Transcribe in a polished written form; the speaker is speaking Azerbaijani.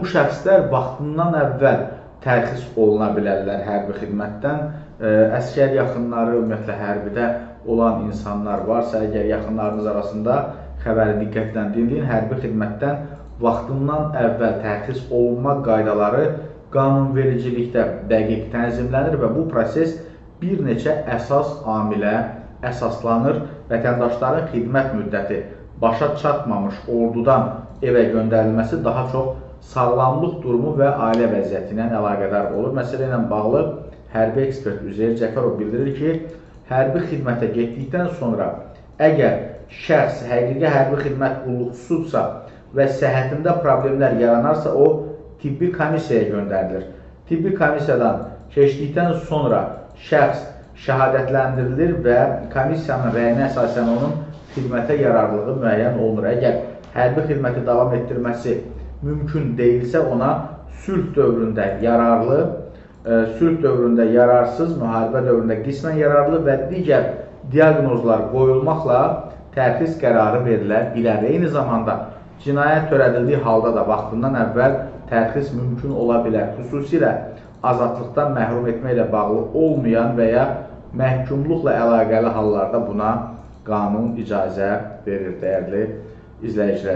bu şəxslər vaxtından əvvəl tərxis oluna bilərlər hərbi xidmətdən. Əsgər yaxınları, ümumiyyətlə hərbidə olan insanlar varsa, əgər yaxınlarınız arasında xəbəri diqqətlə dinləyin, hərbi xidmətdən vaxtından əvvəl tərxis olunma qaydaları qanunvericilikdə dəqiq tənzimlənir və bu proses bir neçə əsas amilə əsaslanır. Vətəndaşların xidmət müddəti başa çatmamış ordudan evə göndərilməsi daha çox sağlamlıq durumu və ailə vəziyyəti ilə əlaqədar olur. Məsələ ilə bağlı hərbi ekspert Üzeyir Cəfərov bildirir ki, hərbi xidmətə getdikdən sonra əgər şəxs həqiqi hərbi xidmət qulluqçusudursa və səhhətində problemlər yaranarsa, o tibbi komissiyaya göndərilir. Tibbi komissiyadan keçdikdən sonra şəxs şəhadətləndirilir və komissiyanın rəyinə əsasən onun xidmətə yararlılığı müəyyən olunur. Əgər hərbi xidməti davam etdirməsi mümkün deyilsə, ona sülh dövründə yararlı, sülh dövründə yararsız, müharibə dövründə qismən yararlı və digər diaqnozlar qoyulmaqla tərxis qərarı verilə bilər. Eyni zamanda cinayət törədildiyi halda da vaxtından əvvəl tərxis mümkün ola bilər. Xüsusilə azadlıqdan məhrum etməklə bağlı olmayan və ya məhkumluqla əlaqəli hallarda buna qanun icazə verir, dəyərli izləyicilər.